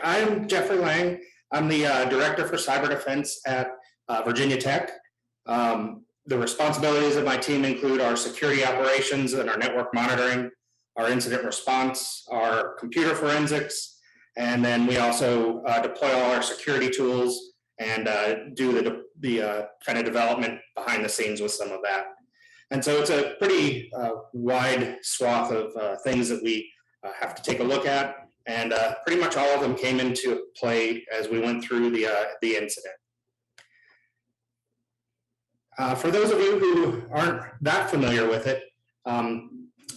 I'm Jeffrey. I'm the Director for Cyber Defense at Virginia Tech. The responsibilities of my team include our security operations and our network monitoring, our incident response, our computer forensics, and then we also deploy all our security tools and do the kind of development behind the scenes with some of that. And so it's a pretty wide swath of things that we have to take a look at. And pretty much all of them came into play as we went through the incident. For those of you who aren't that familiar with it,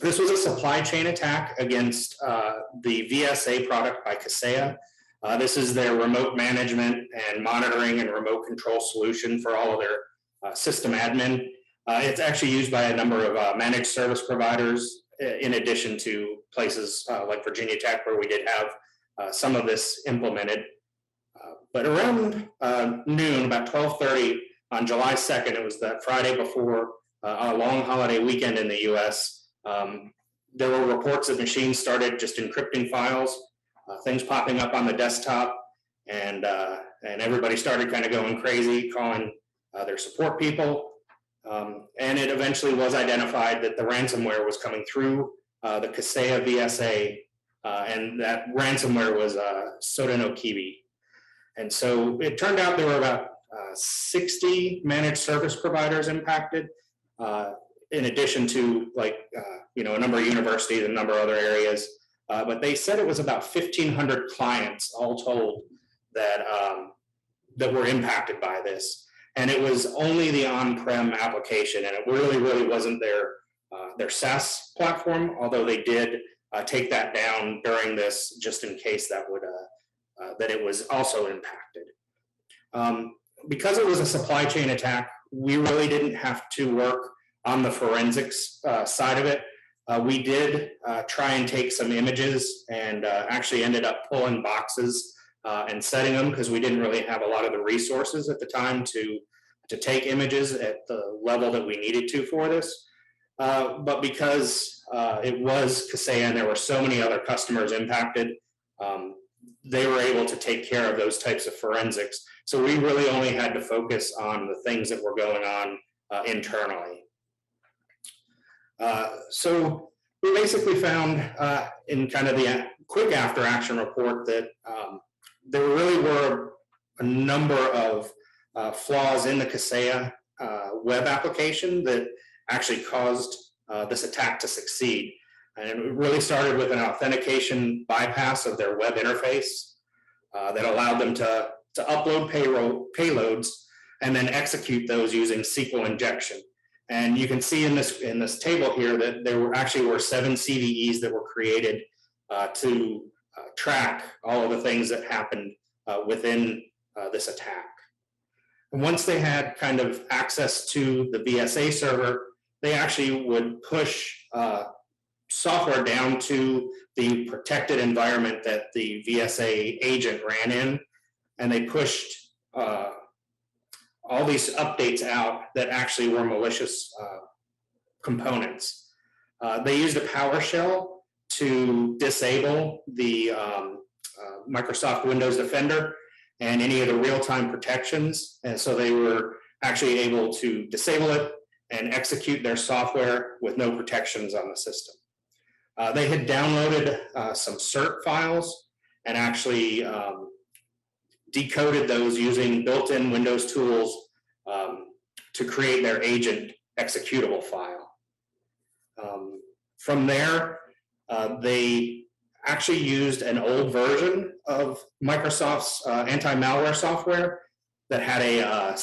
this was a supply chain attack against the VSA product by Kaseya. This is their remote management and monitoring and remote control solution for all of their system admin. It's actually used by a number of managed service providers, in addition to places like Virginia Tech, where we did have some of this implemented. But around noon, about 12:30 on July 2nd, it was that Friday before a long holiday weekend in the US, there were reports that machines started just encrypting files, things popping up on the desktop, and everybody started kind of going crazy, calling their support people. And it eventually was identified that the ransomware was coming through the Kaseya VSA, and that ransomware was Soda no Kibi. And so it turned out there were about 60 managed service providers impacted, in addition to a number of universities and a number of other areas. But they said it was about 1,500 clients all told that that were impacted by this. And it was only the on-prem application, and it really wasn't their SaaS platform, although they did take that down during this, just in case that would that it was also impacted. Because it was a supply chain attack, we really didn't have to work on the forensics side of it. We did try and take some images and actually ended up pulling boxes and setting them, because we didn't really have a lot of the resources at the time to take images at the level that we needed to for this. But because it was Kaseya and there were so many other customers impacted, they were able to take care of those types of forensics. So we really only had to focus on the things that were going on internally. So we basically found in kind of the quick after action report that there really were a number of flaws in the Kaseya web application that actually caused this attack to succeed. And it really started with an authentication bypass of their web interface that allowed them to upload payloads and then execute those using SQL injection. And you can see in this table here that there were 7 CVEs that were created to track all of the things that happened within this attack. And once they had kind of access to the VSA server, they actually would push software down to the protected environment that the VSA agent ran in, and they pushed all these updates out that actually were malicious components. They used a PowerShell to disable the Microsoft Windows Defender and any of the real-time protections. And so they were actually able to disable it and execute their software with no protections on the system. They had downloaded some CERT files and actually decoded those using built-in Windows tools to create their agent executable file. From there, they actually used an old version of Microsoft's anti-malware software that had a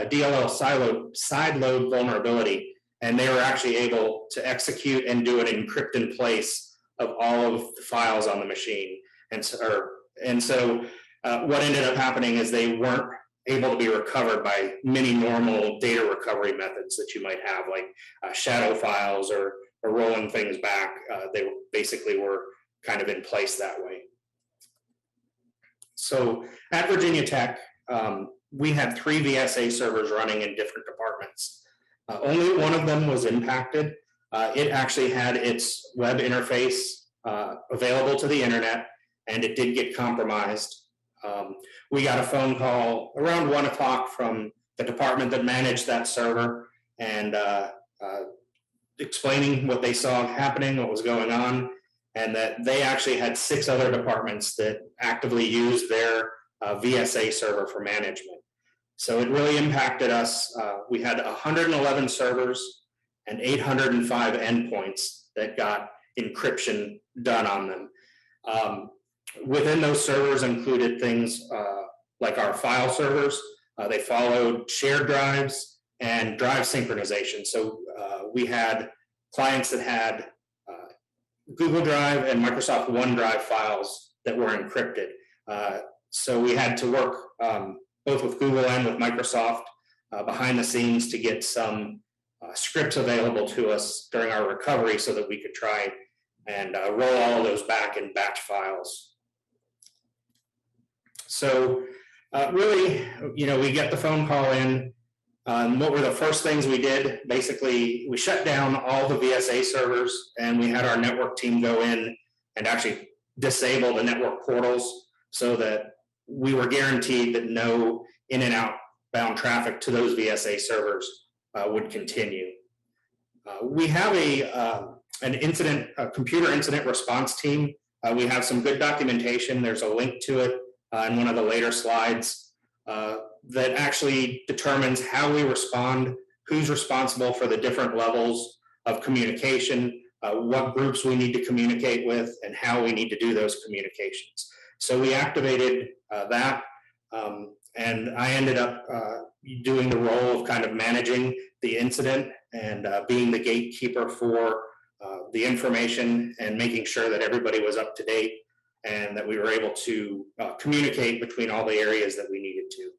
DLL sideload vulnerability, and they were actually able to execute and do an encrypt in place of all of the files on the machine. And so what ended up happening is they weren't able to be recovered by many normal data recovery methods that you might have, like shadow files or rolling things back. They basically were kind of in place that way. So at Virginia Tech, we had 3 VSA servers running in different departments. Only one of them was impacted. It actually had its web interface available to the internet, and it did get compromised. We got a phone call around 1 o'clock from the department that managed that server, and explaining what they saw happening, what was going on, and that they actually had 6 other departments that actively used their VSA server for management. So it really impacted us. We had 111 servers and 805 endpoints that got encryption done on them. Within those servers included things like our file servers. They followed shared drives and drive synchronization. So we had clients that had Google Drive and Microsoft OneDrive files that were encrypted. So we had to work both with Google and with Microsoft behind the scenes to get some scripts available to us during our recovery so that we could try and roll all of those back in batch files. So really, we get the phone call in. What were the first things we did? Basically, we shut down all the VSA servers, and we had our network team go in and actually disable the network portals so that we were guaranteed that no in and outbound traffic to those VSA servers would continue. We have a computer incident response team. We have some good documentation. There's a link to it in one of the later slides that actually determines how we respond, who's responsible for the different levels of communication, what groups we need to communicate with, and how we need to do those communications. So we activated that, and I ended up doing the role of kind of managing the incident and being the gatekeeper for the information and making sure that everybody was up to date and that we were able to communicate between all the areas that we needed to.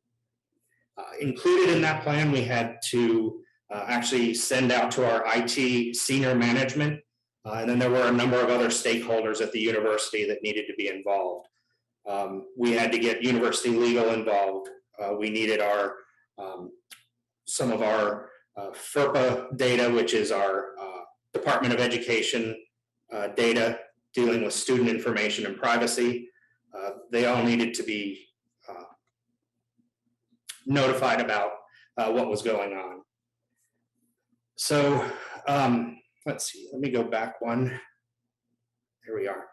Included in that plan, we had to actually send out to our IT senior management, and then there were a number of other stakeholders at the university that needed to be involved. We had to get university legal involved. We needed some of our FERPA data, which is our Department of Education data dealing with student information and privacy. They all needed to be notified about what was going on. So let's see, let me go back one. Here we are.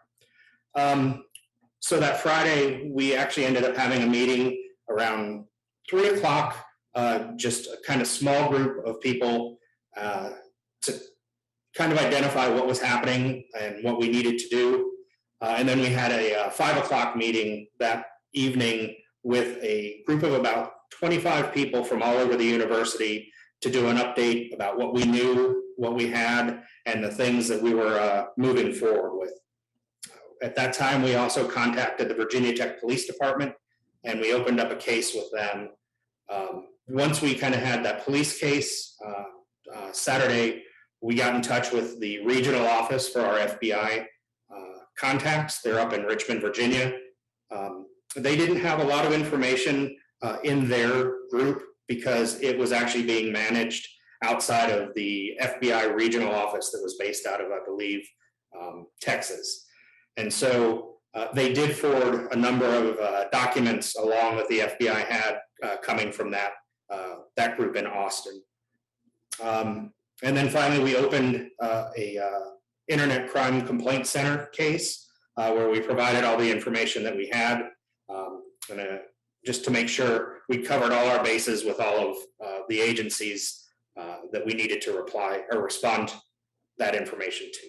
So that Friday, we actually ended up having a meeting around 3 o'clock, just a kind of small group of people to kind of identify what was happening and what we needed to do. And then we had a 5 o'clock meeting that evening with a group of about 25 people from all over the university to do an update about what we knew, what we had, and the things that we were moving forward with. At that time, we also contacted the Virginia Tech Police Department, and we opened up a case with them. Once we kind of had that police case, Saturday, we got in touch with the regional office for our FBI contacts. They're up in Richmond, Virginia. They didn't have a lot of information in their group because it was actually being managed outside of the FBI regional office that was based out of, I believe, Texas. And so they did forward a number of documents along that the FBI had coming from that group in Austin. And then finally, we opened a Internet Crime Complaint Center case where we provided all the information that we had, just to make sure we covered all our bases with all of the agencies that we needed to reply or respond that information to.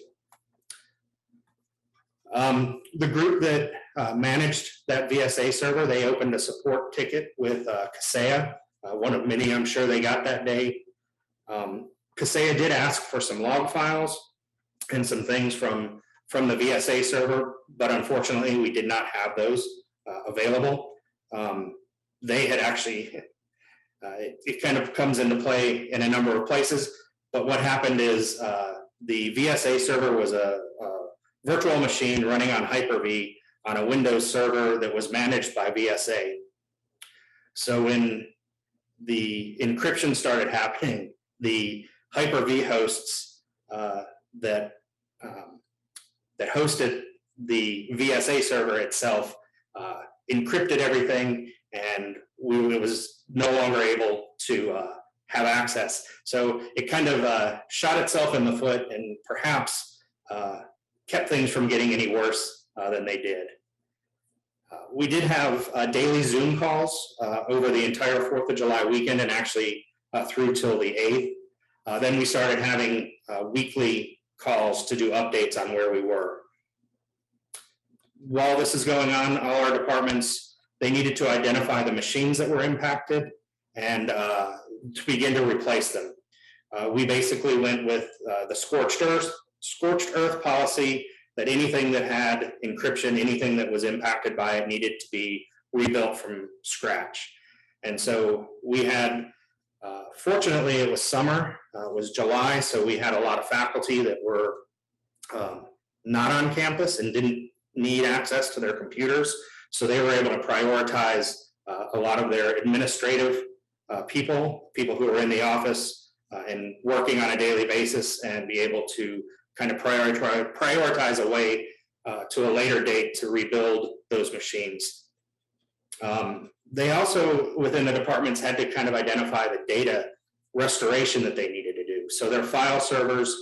The group that managed that VSA server, they opened a support ticket with Kaseya, one of many I'm sure they got that day. Kaseya did ask for some log files and some things from the VSA server, but unfortunately we did not have those available. They had actually, it kind of comes into play in a number of places, but what happened is the VSA server was a virtual machine running on Hyper-V on a Windows server that was managed by VSA. So when the encryption started happening, the Hyper-V hosts that hosted the VSA server itself encrypted everything, and it was no longer able to have access. So it kind of shot itself in the foot and perhaps kept things from getting any worse than they did. We did have daily Zoom calls over the entire 4th of July weekend, and actually through till the 8th. Then we started having weekly calls to do updates on where we were. While this is going on, all our departments, they needed to identify the machines that were impacted and to begin to replace them. We basically went with the scorched earth policy, that anything that had encryption, anything that was impacted by it, needed to be rebuilt from scratch. And so we had, fortunately it was summer, it was July, so we had a lot of faculty that were not on campus and didn't need access to their computers. So they were able to prioritize a lot of their administrative people who were in the office and working on a daily basis, and be able to kind of prioritize a way to a later date to rebuild those machines. They also, within the departments, had to kind of identify the data restoration that they needed to do. So their file servers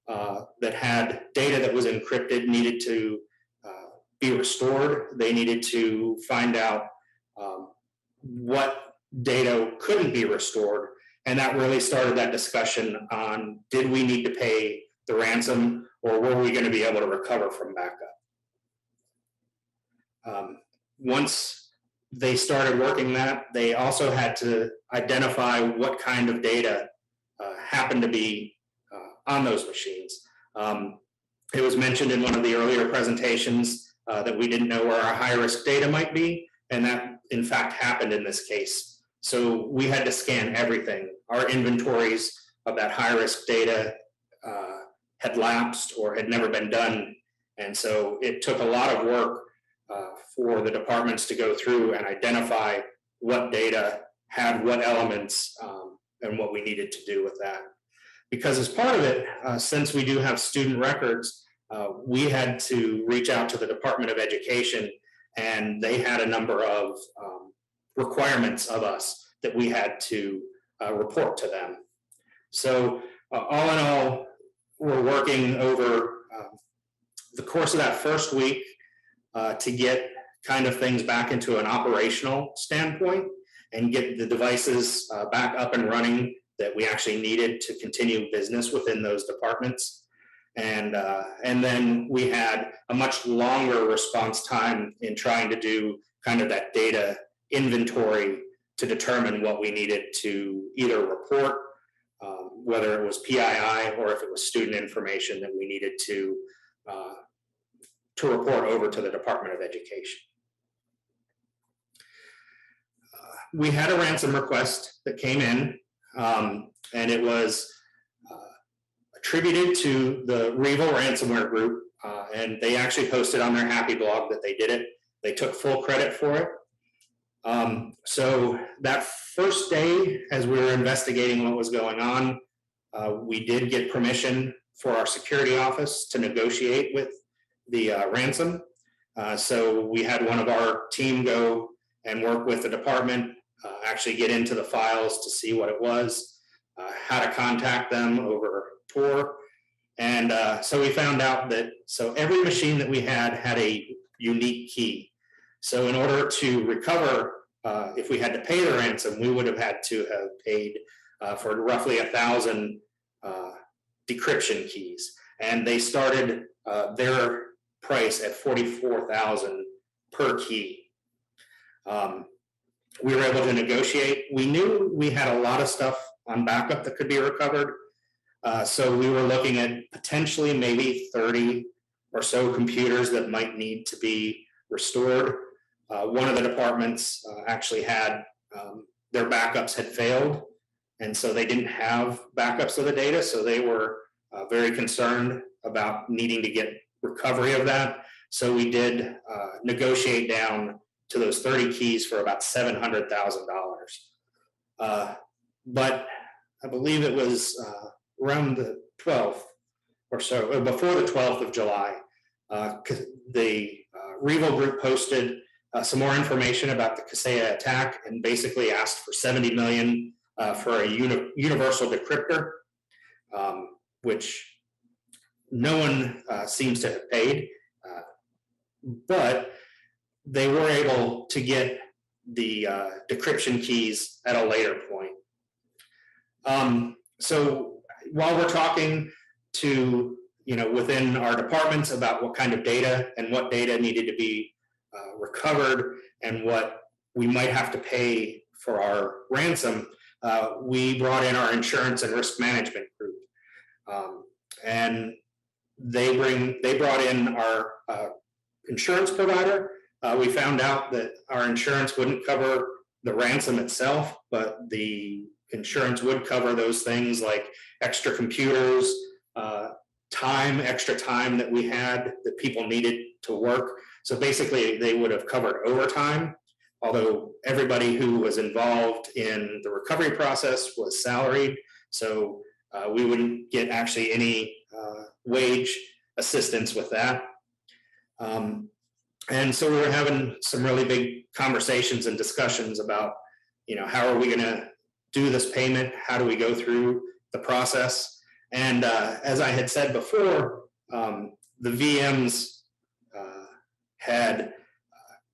that had data that was encrypted needed to be restored. They needed to find out what data couldn't be restored. And that really started that discussion on, did we need to pay the ransom, or were we going to be able to recover from backup? Once they started working that, they also had to identify what kind of data happened to be on those machines. It was mentioned in one of the earlier presentations that we didn't know where our high-risk data might be, and that in fact happened in this case. So we had to scan everything. Our inventories of that high-risk data had lapsed or had never been done. And so it took a lot of work for the departments to go through and identify what data had what elements and what we needed to do with that. Because as part of it, since we do have student records, we had to reach out to the Department of Education, and they had a number of requirements of us that we had to report to them. So all in all, we're working over the course of that first week to get kind of things back into an operational standpoint and get the devices back up and running that we actually needed to continue business within those departments. And then we had a much longer response time in trying to do kind of that data inventory to determine what we needed to either report, whether it was PII or if it was student information that we needed to report over to the Department of Education. We had a ransom request that came in, and it was attributed to the REvil ransomware group, and they actually posted on their Happy blog that they did it. They took full credit for it. So that first day, as we were investigating what was going on, we did get permission for our security office to negotiate with the ransom. So we had one of our team go and work with the department, actually get into the files to see what it was, how to contact them over Tor. And so we found out that, so every machine that we had a unique key. So in order to recover, if we had to pay the ransom, we would have had to have paid for roughly 1,000 decryption keys. And they started their price at $44,000 per key. We were able to negotiate. We knew we had a lot of stuff on backup that could be recovered. So we were looking at potentially maybe 30 or so computers that might need to be restored. One of the departments actually had their backups had failed, and so they didn't have backups of the data, so they were very concerned about needing to get recovery of that. So we did negotiate down to those 30 keys for about $700,000. But I believe it was around the 12th or so, or before the 12th of July, The Revo group posted some more information about the Kaseya attack and basically asked for $70 million for a universal decryptor, which no one seems to have paid, but they were able to get the decryption keys at a later point. So while we're talking to within our departments about what kind of data and what data needed to be recovered and what we might have to pay for our ransom, we brought in our insurance and risk management group, and they brought in our insurance provider. We found out that our insurance wouldn't cover the ransom itself, but the insurance would cover those things like extra computers, extra time that we had that people needed to work. So basically they would have covered overtime, although everybody who was involved in the recovery process was salaried. So we wouldn't get actually any wage assistance with that. And so we were having some really big conversations and discussions about, how are we going to do this payment? How do we go through the process? And as I had said before, the VMs had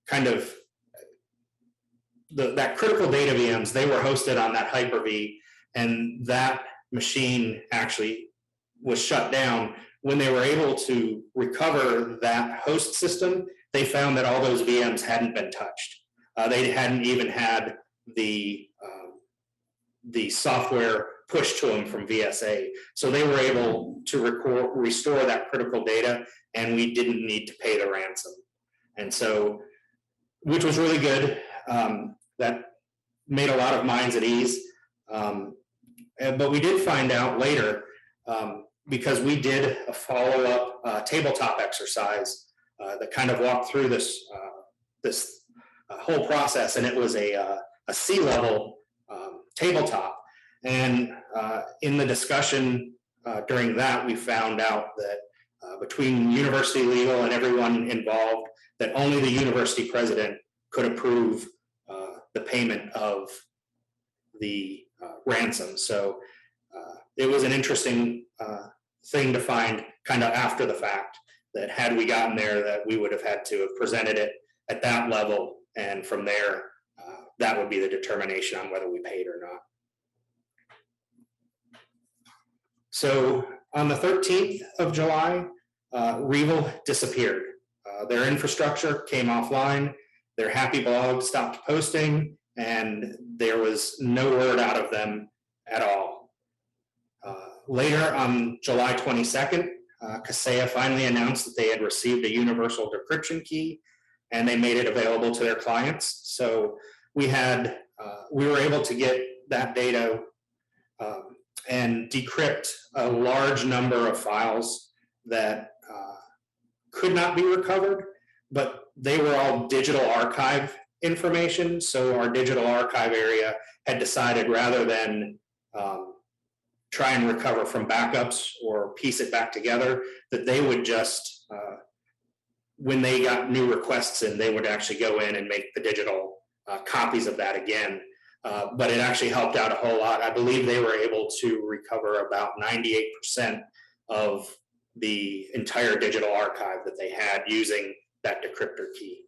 kind of that critical data VMs, they were hosted on that Hyper-V, and that machine actually was shut down. When they were able to recover that host system, they found that all those VMs hadn't been touched. They hadn't even had the software pushed to them from VSA. So they were able to restore that critical data, and we didn't need to pay the ransom. And so, which was really good. That made a lot of minds at ease. But we did find out later, because we did a follow-up tabletop exercise that kind of walked through this whole process, and it was a C-level tabletop. And in the discussion during that, we found out that between university legal and everyone involved, that only the university president could approve the payment of the ransom. So it was an interesting thing to find kind of after the fact, that had we gotten there, that we would have had to have presented it at that level, and from there, that would be the determination on whether we paid or not. So on the 13th of July, Revo disappeared. Their infrastructure came offline, their happy blog stopped posting, and there was no word out of them at all. Later on July 22nd, Kaseya finally announced that they had received a universal decryption key, and they made it available to their clients. So we were able to get that data and decrypt a large number of files that could not be recovered, but they were all digital archive information. So our digital archive area had decided, rather than try and recover from backups or piece it back together, that they would just, when they got new requests in, they would actually go in and make the digital copies of that again. But it actually helped out a whole lot. I believe they were able to recover about 98% of the entire digital archive that they had using that decryptor key.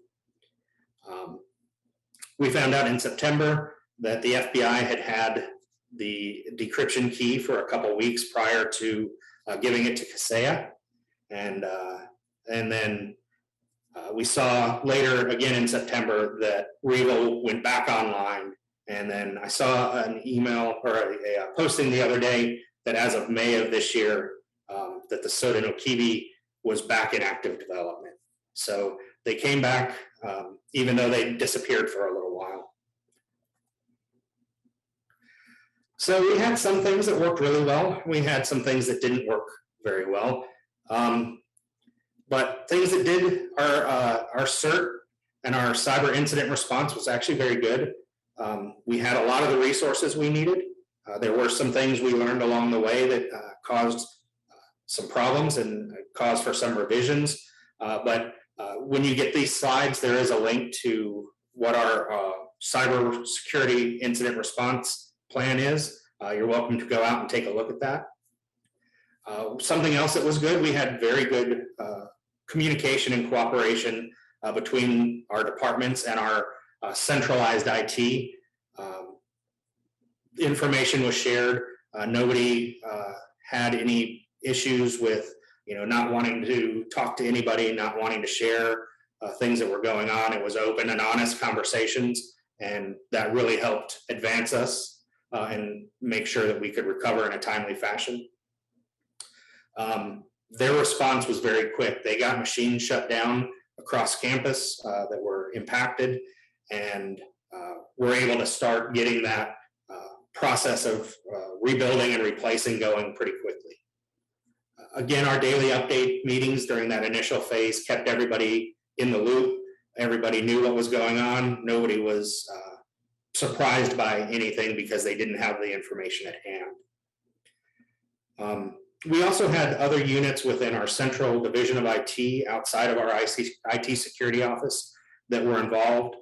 We found out in September that the FBI had the decryption key for a couple weeks prior to giving it to Kaseya. And then we saw later again in September that Revo went back online. And then I saw an email or a posting the other day that as of May of this year, that the Soda no Kibi was back in active development. So they came back, even though they disappeared for a little while. So we had some things that worked really well. We had some things that didn't work very well. But things that did, our CERT and our cyber incident response was actually very good. We had a lot of the resources we needed. There were some things we learned along the way that caused some problems and caused for some revisions. But when you get these slides, there is a link to what our cybersecurity incident response plan is. You're welcome to go out and take a look at that. Something else that was good, we had very good communication and cooperation between our departments and our centralized IT. Information was shared. Nobody had any issues with not wanting to talk to anybody, not wanting to share things that were going on. It was open and honest conversations, and that really helped advance us and make sure that we could recover in a timely fashion. Their response was very quick. They got machines shut down across campus that were impacted, and were able to start getting that process of rebuilding and replacing going pretty quickly. Again, our daily update meetings during that initial phase kept everybody in the loop. Everybody knew what was going on. Nobody was surprised by anything because they didn't have the information at hand. We also had other units within our central division of IT outside of our IT security office that were involved.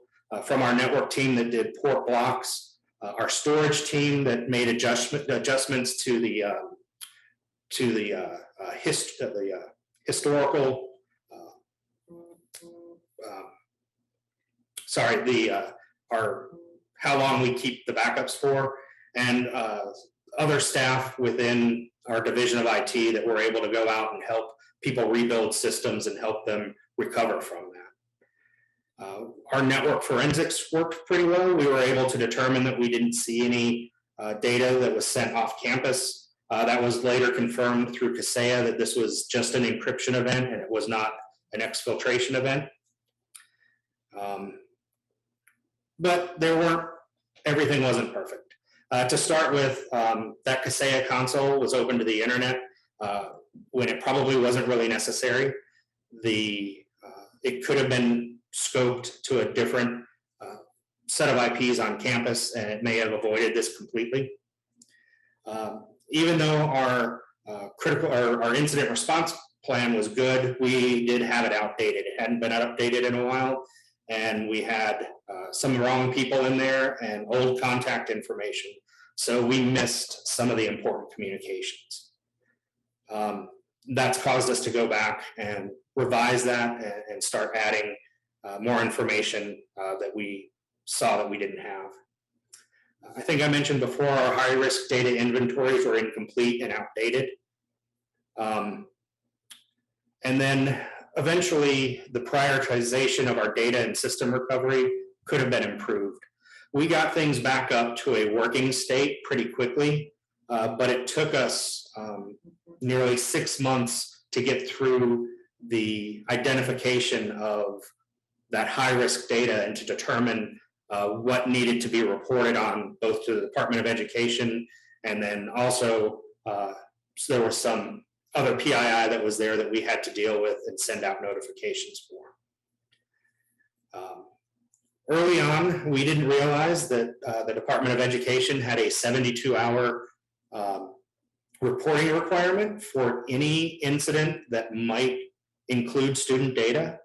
From our network team that did port blocks, our storage team that made adjustments to the historical, how long we keep the backups for, and other staff within our division of IT that were able to go out and help people rebuild systems and help them recover from that. Our network forensics worked pretty well. We were able to determine that we didn't see any data that was sent off campus. That was later confirmed through Kaseya that this was just an encryption event and it was not an exfiltration event. But everything wasn't perfect. To start with, that Kaseya console was open to the internet when it probably wasn't really necessary. It could have been scoped to a different set of IPs on campus, and it may have avoided this completely. Even though our incident response plan was good, we did have it outdated. It hadn't been updated in a while, and we had some wrong people in there and old contact information. So we missed some of the important communications. That's caused us to go back and revise that and start adding more information that we saw that we didn't have. I think I mentioned before, our high-risk data inventories were incomplete and outdated. And then eventually the prioritization of our data and system recovery could have been improved. We got things back up to a working state pretty quickly, but it took us nearly 6 months to get through the identification of that high-risk data and to determine what needed to be reported on, both to the Department of Education, and then also so there was some other PII that was there that we had to deal with and send out notifications for. Early on, we didn't realize that the Department of Education had a 72-hour reporting requirement for any incident that might include student data.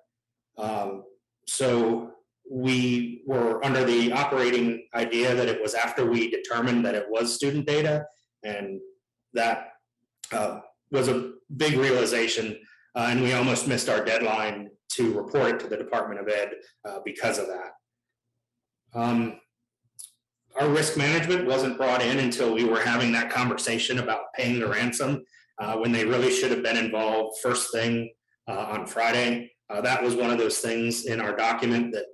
So we were under the operating idea that it was after we determined that it was student data, and that was a big realization, and we almost missed our deadline to report it to the Department of Ed because of that. Our risk management wasn't brought in until we were having that conversation about paying the ransom, when they really should have been involved first thing on Friday. That was one of those things in our document that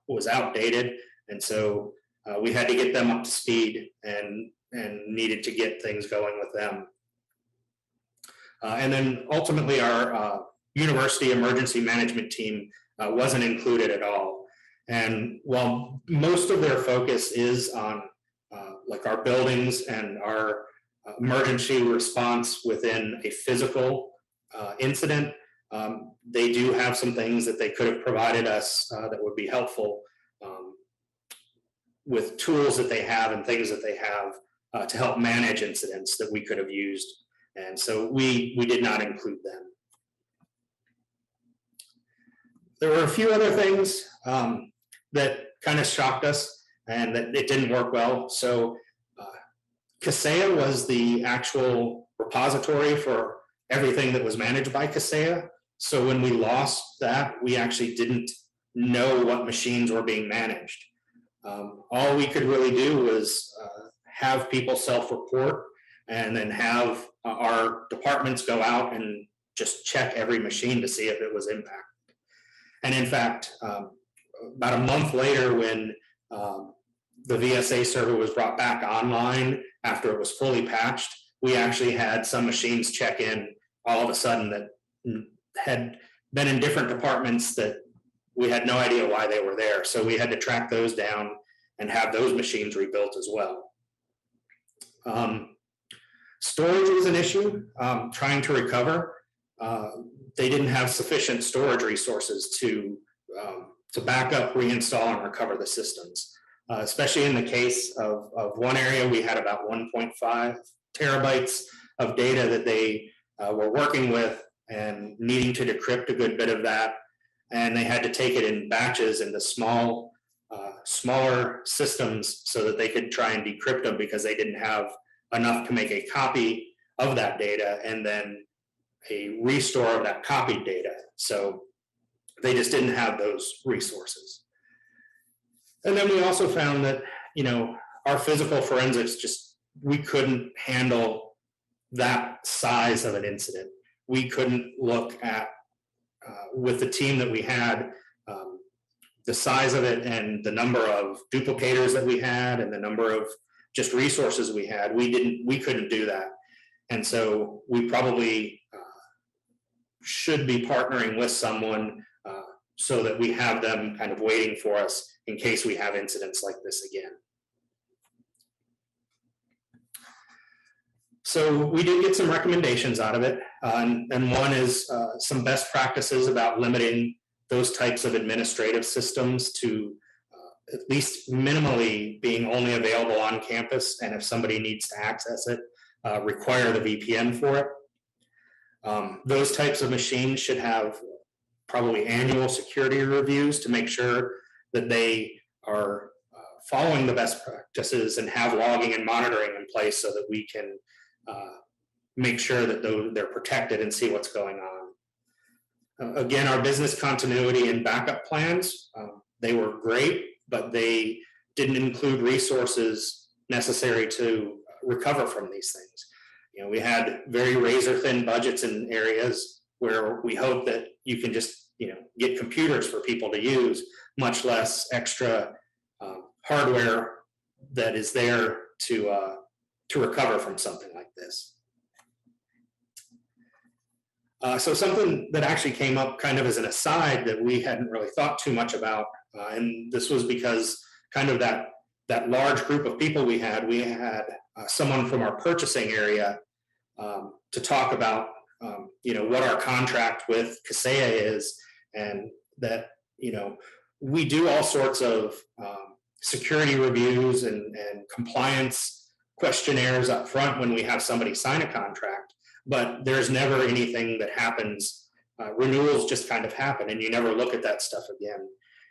was outdated, and so we had to get them up to speed and needed to get things going with them. And then ultimately our university emergency management team wasn't included at all. And while most of their focus is on like our buildings and our emergency response within a physical incident, they do have some things that they could have provided us that would be helpful with tools that they have and things that they have to help manage incidents that we could have used. And so we did not include them. There were a few other things that kind of shocked us and that it didn't work well. So Kaseya was the actual repository for everything that was managed by Kaseya. So when we lost that, we actually didn't know what machines were being managed. All we could really do was have people self-report and then have our departments go out and just check every machine to see if it was impacted. And in fact, about a month later, when the VSA server was brought back online after it was fully patched, we actually had some machines check in all of a sudden that had been in different departments that we had no idea why they were there. So we had to track those down and have those machines rebuilt as well. Storage was an issue, trying to recover. They didn't have sufficient storage resources to back up, reinstall, and recover the systems. Especially in the case of one area, we had about 1.5 terabytes of data that they were working with and needing to decrypt a good bit of that. And they had to take it in batches into smaller systems so that they could try and decrypt them, because they didn't have enough to make a copy of that data and then a restore of that copied data. So they just didn't have those resources. And then we also found that, our physical forensics we couldn't handle that size of an incident. We couldn't look at, with the team that we had, the size of it and the number of duplicators that we had and the number of just resources we had. We couldn't do that. And so we probably should be partnering with someone so that we have them kind of waiting for us in case we have incidents like this again. So we did get some recommendations out of it. And one is some best practices about limiting those types of administrative systems to at least minimally being only available on campus. And if somebody needs to access it, require the VPN for it. Those types of machines should have probably annual security reviews to make sure that they are following the best practices and have logging and monitoring in place so that we can make sure that they're protected and see what's going on. Again, our business continuity and backup plans, they were great, but they didn't include resources necessary to recover from these things. We had very razor thin budgets in areas where we hope that you can just, get computers for people to use, much less extra hardware that is there to recover from something like this. So something that actually came up kind of as an aside that we hadn't really thought too much about, and this was because kind of that large group of people we had someone from our purchasing area to talk about what our contract with Kaseya is, and that we do all sorts of security reviews and compliance questionnaires up front when we have somebody sign a contract, but there's never anything that happens. Renewals just kind of happen and you never look at that stuff again.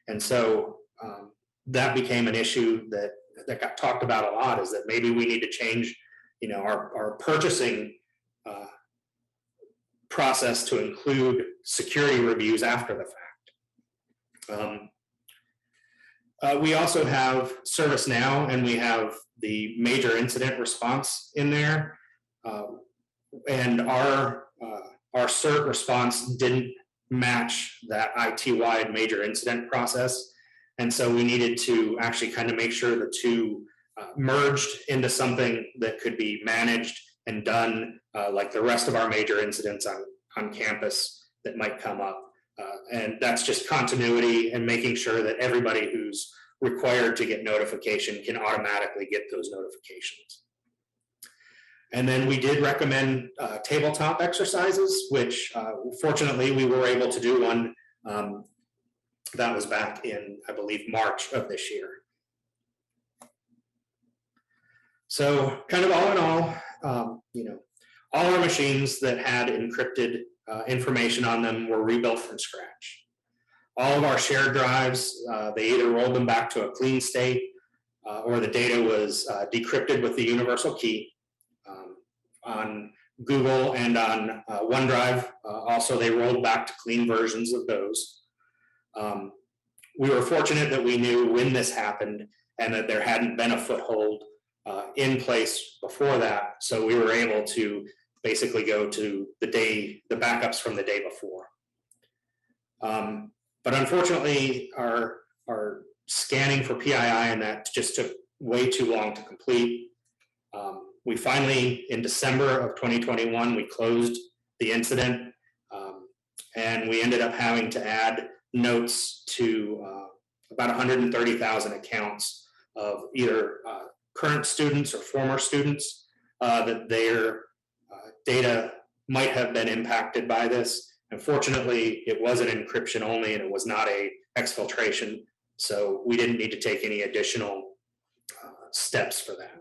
And so that became an issue that got talked about a lot, is that maybe we need to change our purchasing process to include security reviews after the fact. We also have ServiceNow, and we have the major incident response in there. And our CERT response didn't match that IT-wide major incident process. And so we needed to actually kind of make sure the two merged into something that could be managed and done like the rest of our major incidents on campus that might come up. And that's just continuity and making sure that everybody who's required to get notification can automatically get those notifications. And then we did recommend tabletop exercises, which fortunately we were able to do one. That was back in, I believe, March of this year. So kind of all in all, all our machines that had encrypted information on them were rebuilt from scratch. All of our shared drives, they either rolled them back to a clean state or the data was decrypted with the universal key. On Google and on OneDrive, also they rolled back to clean versions of those. We were fortunate that we knew when this happened and that there hadn't been a foothold in place before that. So we were able to basically go to the backups from the day before. But unfortunately, our scanning for PII and that just took way too long to complete. We finally, in December of 2021, we closed the incident, and we ended up having to add notes to about 130,000 accounts of either current students or former students that their data might have been impacted by this. Unfortunately, it was an encryption only and it was not a exfiltration, so we didn't need to take any additional steps for that.